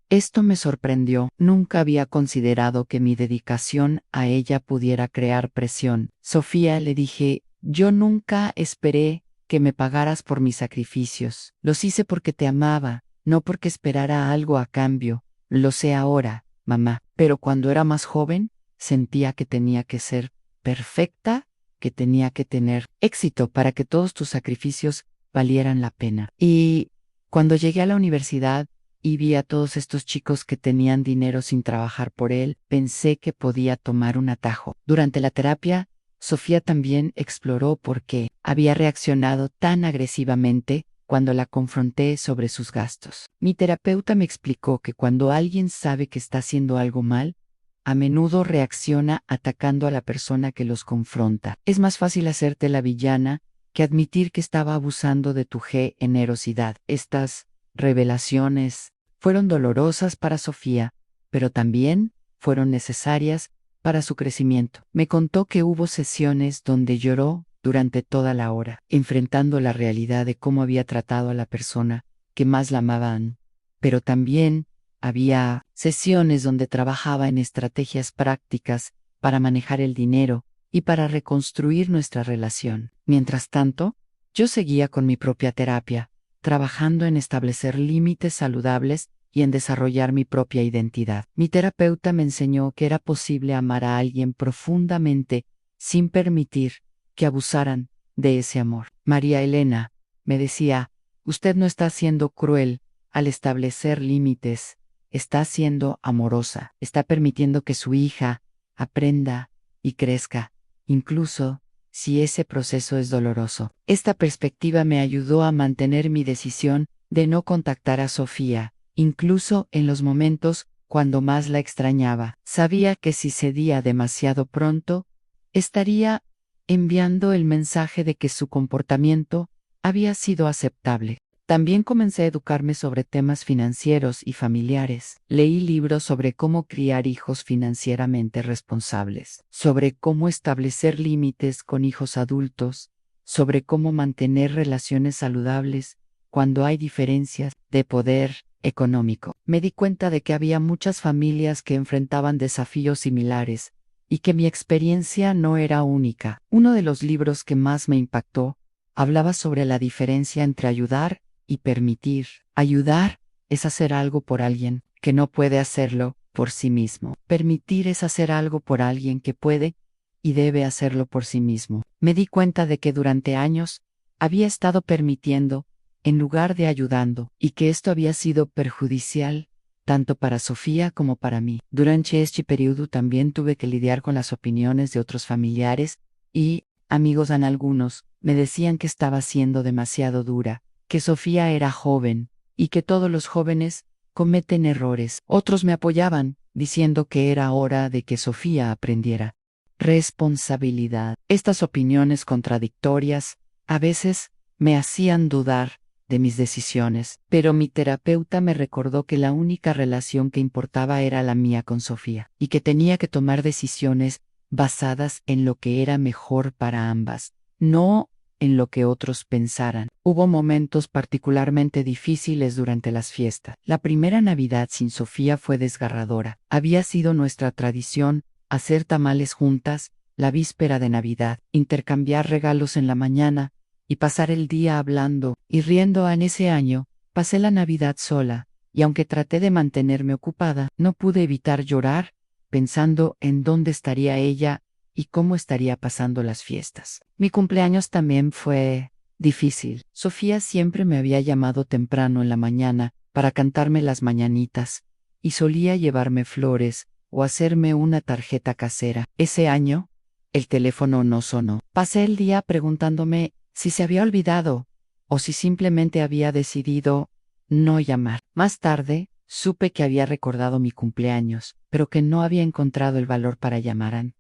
Esto me sorprendió. Nunca había considerado que mi dedicación a ella pudiera crear presión. Sofía, le dije, yo nunca esperé que me pagaras por mis sacrificios. Los hice porque te amaba, no porque esperara algo a cambio. Lo sé ahora, mamá. Pero cuando era más joven, sentía que tenía que ser perfecta, que tenía que tener éxito para que todos tus sacrificios valieran la pena. Y cuando llegué a la universidad y vi a todos estos chicos que tenían dinero sin trabajar por él, pensé que podía tomar un atajo. Durante la terapia, Sofía también exploró por qué había reaccionado tan agresivamente cuando la confronté sobre sus gastos. Mi terapeuta me explicó que cuando alguien sabe que está haciendo algo mal, a menudo reacciona atacando a la persona que los confronta. Es más fácil hacerte la villana que admitir que estaba abusando de tu generosidad. Estas revelaciones fueron dolorosas para Sofía, pero también fueron necesarias para su crecimiento. Me contó que hubo sesiones donde lloró durante toda la hora, enfrentando la realidad de cómo había tratado a la persona que más la amaban. Pero también había sesiones donde trabajaba en estrategias prácticas para manejar el dinero y para reconstruir nuestra relación. Mientras tanto, yo seguía con mi propia terapia, trabajando en establecer límites saludables y en desarrollar mi propia identidad. Mi terapeuta me enseñó que era posible amar a alguien profundamente sin permitir que abusaran de ese amor. María Elena, me decía, usted no está siendo cruel al establecer límites, está siendo amorosa, está permitiendo que su hija aprenda y crezca, incluso si ese proceso es doloroso. Esta perspectiva me ayudó a mantener mi decisión de no contactar a Sofía, incluso en los momentos cuando más la extrañaba. Sabía que si cedía demasiado pronto, estaría enviando el mensaje de que su comportamiento había sido aceptable. También comencé a educarme sobre temas financieros y familiares. Leí libros sobre cómo criar hijos financieramente responsables, sobre cómo establecer límites con hijos adultos, sobre cómo mantener relaciones saludables cuando hay diferencias de poder económico. Me di cuenta de que había muchas familias que enfrentaban desafíos similares y que mi experiencia no era única. Uno de los libros que más me impactó hablaba sobre la diferencia entre ayudar y permitir. Ayudar es hacer algo por alguien que no puede hacerlo por sí mismo. Permitir es hacer algo por alguien que puede y debe hacerlo por sí mismo. Me di cuenta de que durante años había estado permitiendo en lugar de ayudando, y que esto había sido perjudicial tanto para Sofía como para mí. Durante este periodo también tuve que lidiar con las opiniones de otros familiares y amigos. Algunos me decían que estaba siendo demasiado dura, que Sofía era joven y que todos los jóvenes cometen errores. Otros me apoyaban, diciendo que era hora de que Sofía aprendiera responsabilidad. Estas opiniones contradictorias a veces me hacían dudar de mis decisiones, pero mi terapeuta me recordó que la única relación que importaba era la mía con Sofía, y que tenía que tomar decisiones basadas en lo que era mejor para ambas, no en lo que otros pensaran. Hubo momentos particularmente difíciles durante las fiestas. La primera Navidad sin Sofía fue desgarradora. Había sido nuestra tradición hacer tamales juntas la víspera de Navidad, intercambiar regalos en la mañana y pasar el día hablando y riendo. En ese año, pasé la Navidad sola, y aunque traté de mantenerme ocupada, no pude evitar llorar, pensando en dónde estaría ella y cómo estaría pasando las fiestas. Mi cumpleaños también fue difícil. Sofía siempre me había llamado temprano en la mañana para cantarme las mañanitas, y solía llevarme flores o hacerme una tarjeta casera. Ese año, el teléfono no sonó. Pasé el día preguntándome si se había olvidado o si simplemente había decidido no llamar. Más tarde, supe que había recordado mi cumpleaños, pero que no había encontrado el valor para llamar.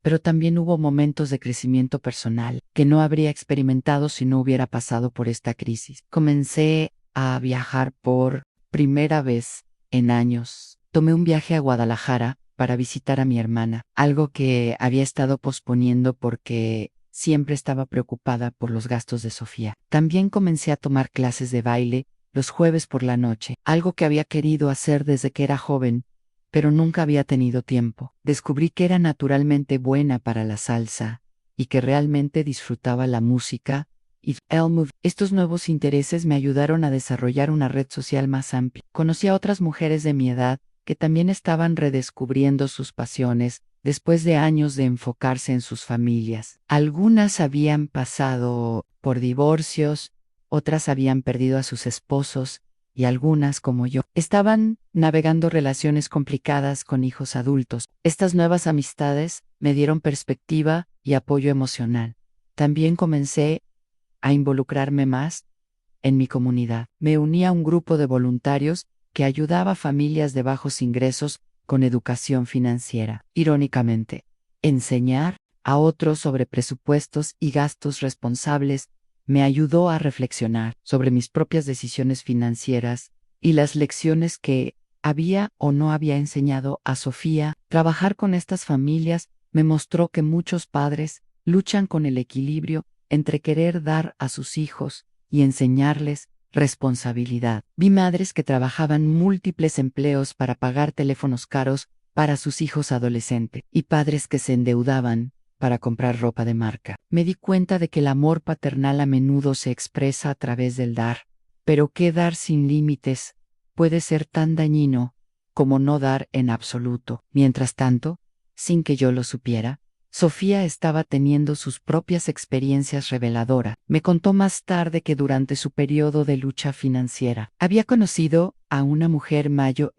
Pero también hubo momentos de crecimiento personal que no habría experimentado si no hubiera pasado por esta crisis. Comencé a viajar por primera vez en años. Tomé un viaje a Guadalajara para visitar a mi hermana, algo que había estado posponiendo porque siempre estaba preocupada por los gastos de Sofía. También comencé a tomar clases de baile los jueves por la noche, algo que había querido hacer desde que era joven, pero nunca había tenido tiempo. Descubrí que era naturalmente buena para la salsa y que realmente disfrutaba la música y el move. Estos nuevos intereses me ayudaron a desarrollar una red social más amplia. Conocí a otras mujeres de mi edad que también estaban redescubriendo sus pasiones después de años de enfocarse en sus familias. Algunas habían pasado por divorcios, otras habían perdido a sus esposos, y algunas, como yo, estaban navegando relaciones complicadas con hijos adultos. Estas nuevas amistades me dieron perspectiva y apoyo emocional. También comencé a involucrarme más en mi comunidad. Me uní a un grupo de voluntarios que ayudaba a familias de bajos ingresos con educación financiera. Irónicamente, enseñar a otros sobre presupuestos y gastos responsables me ayudó a reflexionar sobre mis propias decisiones financieras y las lecciones que había o no había enseñado a Sofía. Trabajar con estas familias me mostró que muchos padres luchan con el equilibrio entre querer dar a sus hijos y enseñarles responsabilidad. Vi madres que trabajaban múltiples empleos para pagar teléfonos caros para sus hijos adolescentes y padres que se endeudaban para comprar ropa de marca. Me di cuenta de que el amor paternal a menudo se expresa a través del dar, pero que dar sin límites puede ser tan dañino como no dar en absoluto. Mientras tanto, sin que yo lo supiera, Sofía estaba teniendo sus propias experiencias reveladoras. Me contó más tarde que durante su periodo de lucha financiera había conocido a una mujer mayor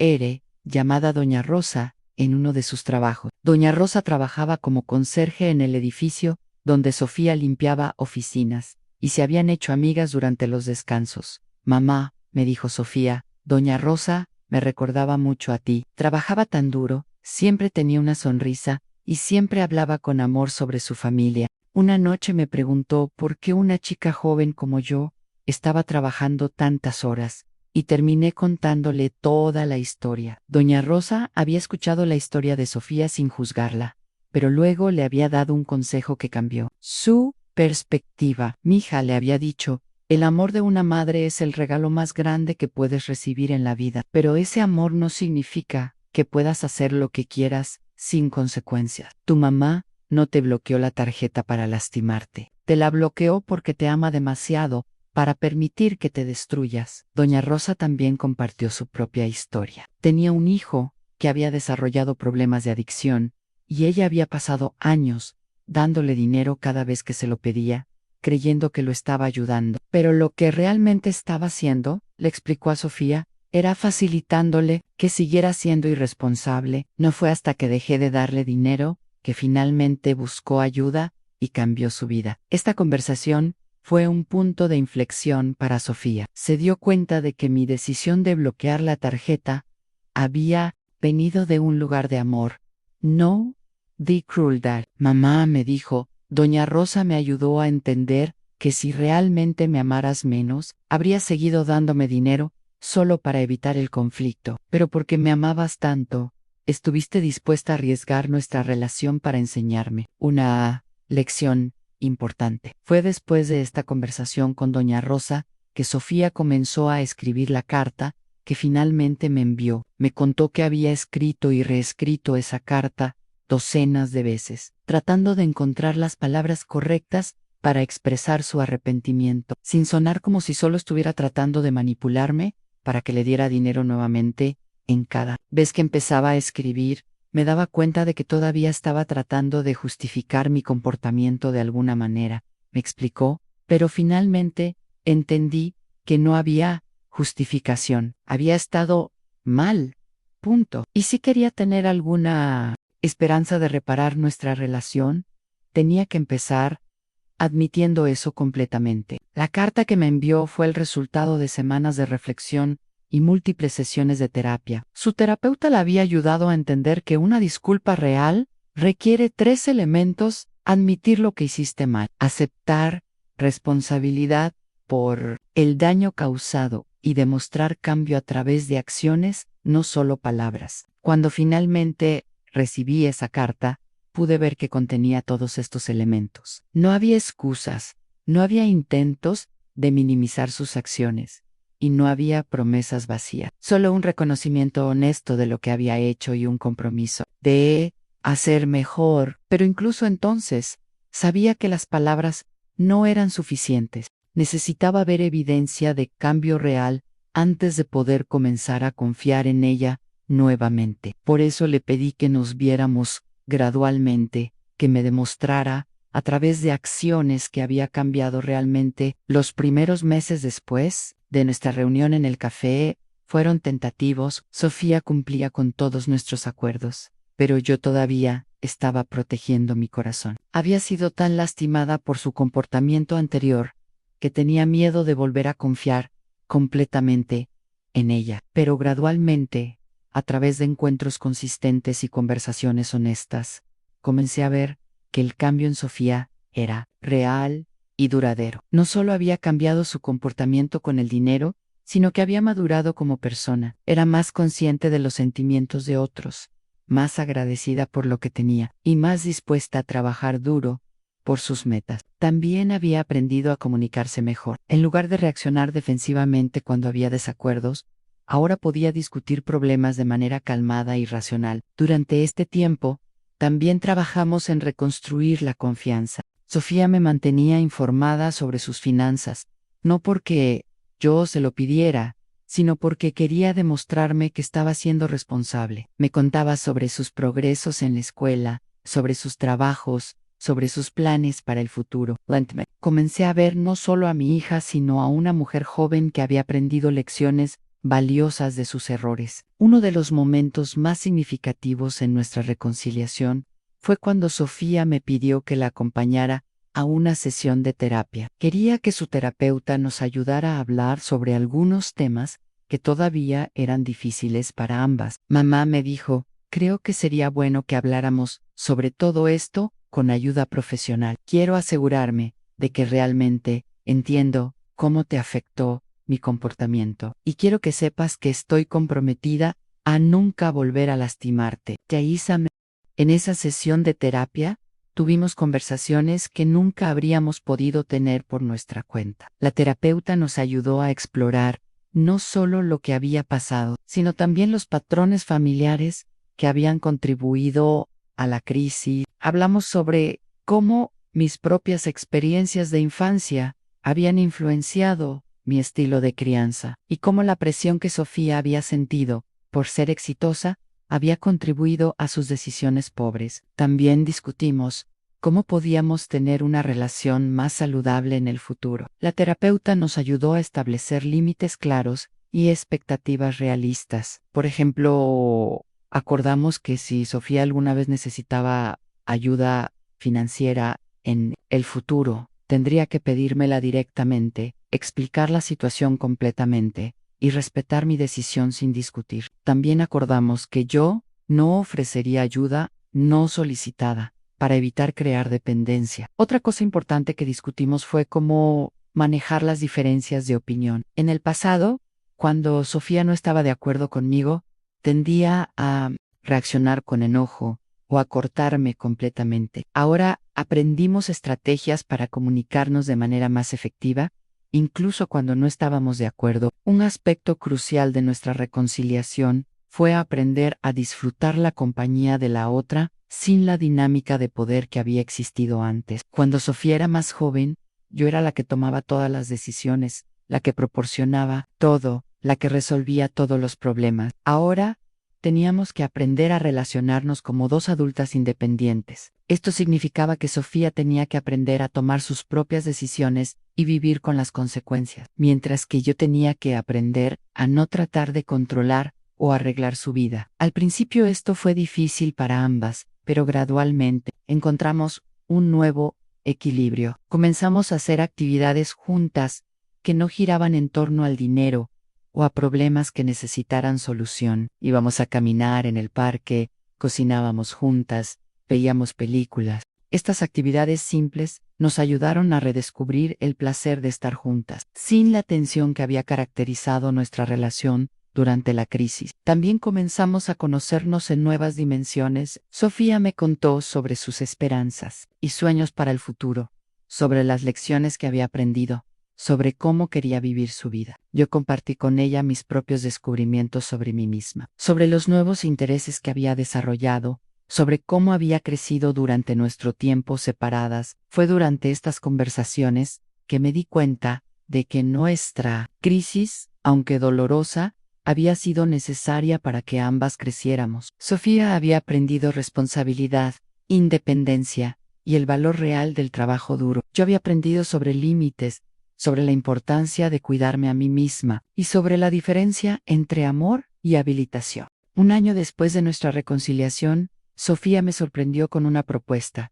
llamada Doña Rosa en uno de sus trabajos. Doña Rosa trabajaba como conserje en el edificio donde Sofía limpiaba oficinas, y se habían hecho amigas durante los descansos. Mamá, me dijo Sofía, Doña Rosa me recordaba mucho a ti. Trabajaba tan duro, siempre tenía una sonrisa, y siempre hablaba con amor sobre su familia. Una noche me preguntó por qué una chica joven como yo estaba trabajando tantas horas, y terminé contándole toda la historia. Doña Rosa había escuchado la historia de Sofía sin juzgarla, pero luego le había dado un consejo que cambió su perspectiva. Mija, le había dicho, el amor de una madre es el regalo más grande que puedes recibir en la vida, pero ese amor no significa que puedas hacer lo que quieras sin consecuencias. Tu mamá no te bloqueó la tarjeta para lastimarte, te la bloqueó porque te ama demasiado para permitir que te destruyas. Doña Rosa también compartió su propia historia. Tenía un hijo que había desarrollado problemas de adicción, y ella había pasado años dándole dinero cada vez que se lo pedía, creyendo que lo estaba ayudando. Pero lo que realmente estaba haciendo, le explicó a Sofía, era facilitándole que siguiera siendo irresponsable. No fue hasta que dejé de darle dinero que finalmente buscó ayuda y cambió su vida. Esta conversación fue un punto de inflexión para Sofía. Se dio cuenta de que mi decisión de bloquear la tarjeta había venido de un lugar de amor, no de crueldad. Mamá, me dijo, Doña Rosa me ayudó a entender que si realmente me amaras menos, habrías seguido dándome dinero solo para evitar el conflicto. Pero porque me amabas tanto, estuviste dispuesta a arriesgar nuestra relación para enseñarme una lección importante. Fue después de esta conversación con Doña Rosa que Sofía comenzó a escribir la carta que finalmente me envió. Me contó que había escrito y reescrito esa carta docenas de veces, tratando de encontrar las palabras correctas para expresar su arrepentimiento, sin sonar como si solo estuviera tratando de manipularme para que le diera dinero nuevamente. En cada vez que empezaba a escribir, me daba cuenta de que todavía estaba tratando de justificar mi comportamiento de alguna manera, me explicó, pero finalmente entendí que no había justificación. Había estado mal, punto. Y si quería tener alguna esperanza de reparar nuestra relación, tenía que empezar admitiendo eso completamente. La carta que me envió fue el resultado de semanas de reflexión y múltiples sesiones de terapia. Su terapeuta la había ayudado a entender que una disculpa real requiere 3 elementos: admitir lo que hiciste mal, aceptar responsabilidad por el daño causado y demostrar cambio a través de acciones, no solo palabras. Cuando finalmente recibí esa carta, pude ver que contenía todos estos elementos. No había excusas, no había intentos de minimizar sus acciones, y no había promesas vacías. Solo un reconocimiento honesto de lo que había hecho y un compromiso de hacer mejor. Pero incluso entonces, sabía que las palabras no eran suficientes. Necesitaba ver evidencia de cambio real antes de poder comenzar a confiar en ella nuevamente. Por eso le pedí que nos viéramos gradualmente, que me demostrara a través de acciones que había cambiado realmente. Los primeros meses después de nuestra reunión en el café fueron tentativos. Sofía cumplía con todos nuestros acuerdos, pero yo todavía estaba protegiendo mi corazón. Había sido tan lastimada por su comportamiento anterior que tenía miedo de volver a confiar completamente en ella. Pero gradualmente, a través de encuentros consistentes y conversaciones honestas, comencé a ver que el cambio en Sofía era real y duradero. No solo había cambiado su comportamiento con el dinero, sino que había madurado como persona. Era más consciente de los sentimientos de otros, más agradecida por lo que tenía, y más dispuesta a trabajar duro por sus metas. También había aprendido a comunicarse mejor. En lugar de reaccionar defensivamente cuando había desacuerdos, ahora podía discutir problemas de manera calmada y racional. Durante este tiempo, también trabajamos en reconstruir la confianza. Sofía me mantenía informada sobre sus finanzas, no porque yo se lo pidiera, sino porque quería demostrarme que estaba siendo responsable. Me contaba sobre sus progresos en la escuela, sobre sus trabajos, sobre sus planes para el futuro. Lentamente comencé a ver no solo a mi hija, sino a una mujer joven que había aprendido lecciones valiosas de sus errores. Uno de los momentos más significativos en nuestra reconciliación fue cuando Sofía me pidió que la acompañara a una sesión de terapia. Quería que su terapeuta nos ayudara a hablar sobre algunos temas que todavía eran difíciles para ambas. Mamá me dijo, creo que sería bueno que habláramos sobre todo esto con ayuda profesional. Quiero asegurarme de que realmente entiendo cómo te afectó mi comportamiento y quiero que sepas que estoy comprometida a nunca volver a lastimarte. En esa sesión de terapia, tuvimos conversaciones que nunca habríamos podido tener por nuestra cuenta. La terapeuta nos ayudó a explorar no solo lo que había pasado, sino también los patrones familiares que habían contribuido a la crisis. Hablamos sobre cómo mis propias experiencias de infancia habían influenciado mi estilo de crianza y cómo la presión que Sofía había sentido por ser exitosa había contribuido a sus decisiones pobres. También discutimos cómo podíamos tener una relación más saludable en el futuro. La terapeuta nos ayudó a establecer límites claros y expectativas realistas. Por ejemplo, acordamos que si Sofía alguna vez necesitaba ayuda financiera en el futuro, tendría que pedírmela directamente, explicar la situación completamente y respetar mi decisión sin discutir. También acordamos que yo no ofrecería ayuda no solicitada para evitar crear dependencia. Otra cosa importante que discutimos fue cómo manejar las diferencias de opinión. En el pasado, cuando Sofía no estaba de acuerdo conmigo, tendía a reaccionar con enojo o a cortarme completamente. Ahora aprendimos estrategias para comunicarnos de manera más efectiva, incluso cuando no estábamos de acuerdo. Un aspecto crucial de nuestra reconciliación fue aprender a disfrutar la compañía de la otra sin la dinámica de poder que había existido antes. Cuando Sofía era más joven, yo era la que tomaba todas las decisiones, la que proporcionaba todo, la que resolvía todos los problemas. Ahora teníamos que aprender a relacionarnos como dos adultas independientes. Esto significaba que Sofía tenía que aprender a tomar sus propias decisiones y vivir con las consecuencias, mientras que yo tenía que aprender a no tratar de controlar o arreglar su vida. Al principio esto fue difícil para ambas, pero gradualmente encontramos un nuevo equilibrio. Comenzamos a hacer actividades juntas que no giraban en torno al dinero o a problemas que necesitaran solución. Íbamos a caminar en el parque, cocinábamos juntas, veíamos películas. Estas actividades simples nos ayudaron a redescubrir el placer de estar juntas, sin la tensión que había caracterizado nuestra relación durante la crisis. También comenzamos a conocernos en nuevas dimensiones. Sofía me contó sobre sus esperanzas y sueños para el futuro, sobre las lecciones que había aprendido, sobre cómo quería vivir su vida. Yo compartí con ella mis propios descubrimientos sobre mí misma, sobre los nuevos intereses que había desarrollado, sobre cómo había crecido durante nuestro tiempo separadas. Fue durante estas conversaciones que me di cuenta de que nuestra crisis, aunque dolorosa, había sido necesaria para que ambas creciéramos. Sofía había aprendido responsabilidad, independencia y el valor real del trabajo duro. Yo había aprendido sobre límites, sobre la importancia de cuidarme a mí misma y sobre la diferencia entre amor y habilitación. Un año después de nuestra reconciliación, Sofía me sorprendió con una propuesta.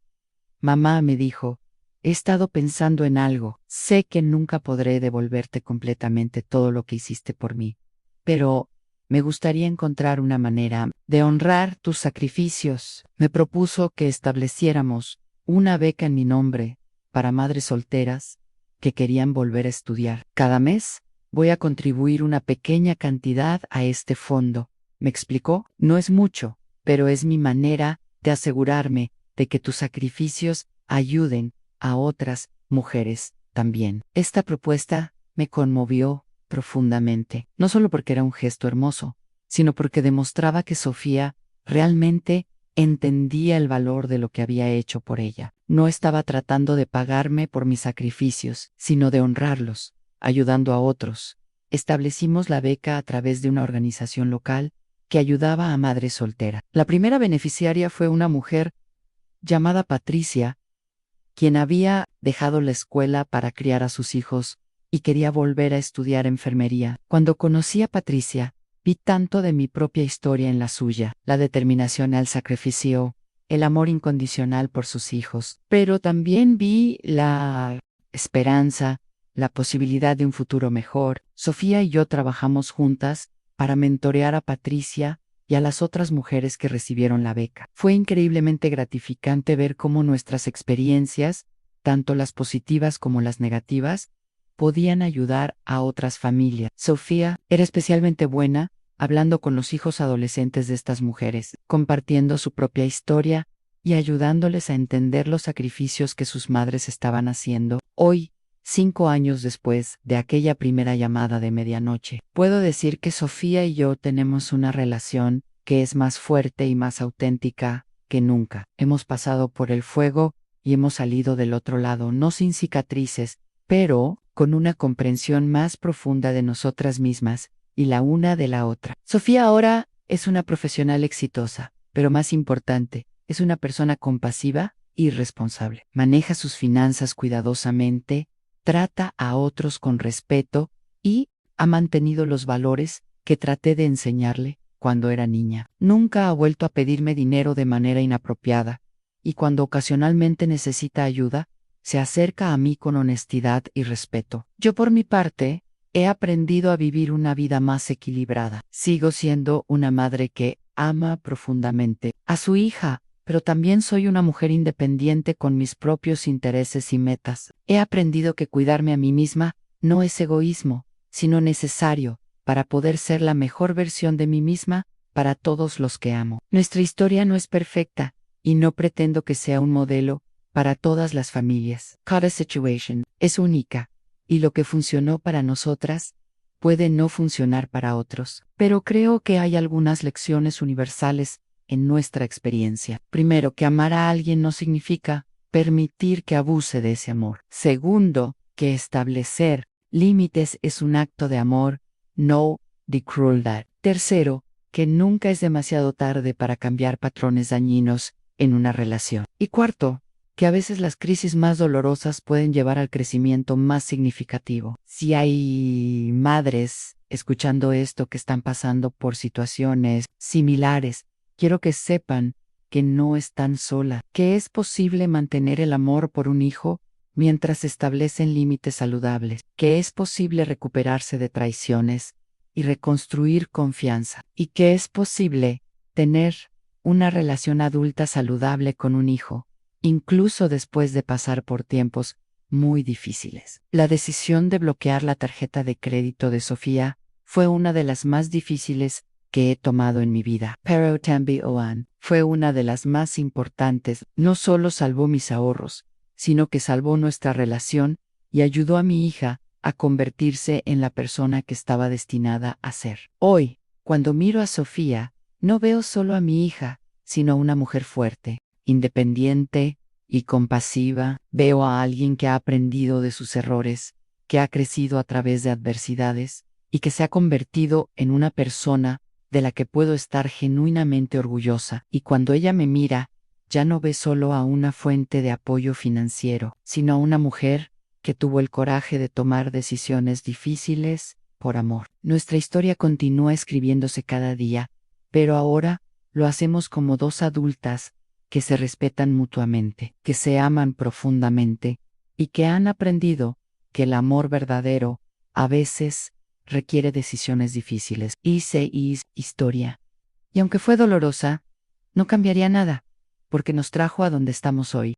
Mamá, me dijo, he estado pensando en algo. Sé que nunca podré devolverte completamente todo lo que hiciste por mí, pero me gustaría encontrar una manera de honrar tus sacrificios. Me propuso que estableciéramos una beca en mi nombre para madres solteras que querían volver a estudiar. Cada mes voy a contribuir una pequeña cantidad a este fondo. ¿Me explicó? No es mucho, pero es mi manera de asegurarme de que tus sacrificios ayuden a otras mujeres también. Esta propuesta me conmovió profundamente, no solo porque era un gesto hermoso, sino porque demostraba que Sofía realmente entendía el valor de lo que había hecho por ella. No estaba tratando de pagarme por mis sacrificios, sino de honrarlos, ayudando a otros. Establecimos la beca a través de una organización local que ayudaba a madres solteras. La primera beneficiaria fue una mujer llamada Patricia, quien había dejado la escuela para criar a sus hijos y quería volver a estudiar enfermería. Cuando conocí a Patricia, vi tanto de mi propia historia en la suya, la determinación al sacrificio, el amor incondicional por sus hijos, pero también vi la esperanza, la posibilidad de un futuro mejor. Sofía y yo trabajamos juntas para mentorear a Patricia y a las otras mujeres que recibieron la beca. Fue increíblemente gratificante ver cómo nuestras experiencias, tanto las positivas como las negativas, podían ayudar a otras familias. Sofía era especialmente buena hablando con los hijos adolescentes de estas mujeres, compartiendo su propia historia y ayudándoles a entender los sacrificios que sus madres estaban haciendo. Hoy, 5 años después de aquella primera llamada de medianoche, puedo decir que Sofía y yo tenemos una relación que es más fuerte y más auténtica que nunca. Hemos pasado por el fuego y hemos salido del otro lado, no sin cicatrices, pero con una comprensión más profunda de nosotras mismas y la una de la otra. Sofía ahora es una profesional exitosa, pero más importante, es una persona compasiva y responsable. Maneja sus finanzas cuidadosamente, trata a otros con respeto y ha mantenido los valores que traté de enseñarle cuando era niña. Nunca ha vuelto a pedirme dinero de manera inapropiada y cuando ocasionalmente necesita ayuda, se acerca a mí con honestidad y respeto. Yo por mi parte, he aprendido a vivir una vida más equilibrada. Sigo siendo una madre que ama profundamente a su hija, pero también soy una mujer independiente con mis propios intereses y metas. He aprendido que cuidarme a mí misma no es egoísmo, sino necesario para poder ser la mejor versión de mí misma para todos los que amo. Nuestra historia no es perfecta y no pretendo que sea un modelo para todas las familias. Cada situation es única y lo que funcionó para nosotras puede no funcionar para otros. Pero creo que hay algunas lecciones universales en nuestra experiencia. Primero, que amar a alguien no significa permitir que abuse de ese amor. Segundo, que establecer límites es un acto de amor, no de crueldad. Tercero, que nunca es demasiado tarde para cambiar patrones dañinos en una relación. Y cuarto, que a veces las crisis más dolorosas pueden llevar al crecimiento más significativo. Si hay madres escuchando esto que están pasando por situaciones similares, quiero que sepan que no están sola, que es posible mantener el amor por un hijo mientras se establecen límites saludables, que es posible recuperarse de traiciones y reconstruir confianza, y que es posible tener una relación adulta saludable con un hijo, incluso después de pasar por tiempos muy difíciles. La decisión de bloquear la tarjeta de crédito de Sofía fue una de las más difíciles que he tomado en mi vida. Pero también fue una de las más importantes. No solo salvó mis ahorros, sino que salvó nuestra relación y ayudó a mi hija a convertirse en la persona que estaba destinada a ser. Hoy, cuando miro a Sofía, no veo solo a mi hija, sino a una mujer fuerte, independiente y compasiva. Veo a alguien que ha aprendido de sus errores, que ha crecido a través de adversidades y que se ha convertido en una persona de la que puedo estar genuinamente orgullosa. Y cuando ella me mira, ya no ve solo a una fuente de apoyo financiero, sino a una mujer que tuvo el coraje de tomar decisiones difíciles por amor. Nuestra historia continúa escribiéndose cada día, pero ahora lo hacemos como dos adultas que se respetan mutuamente, que se aman profundamente y que han aprendido que el amor verdadero a veces requiere decisiones difíciles. Hice historia. Y aunque fue dolorosa, no cambiaría nada, porque nos trajo a donde estamos hoy.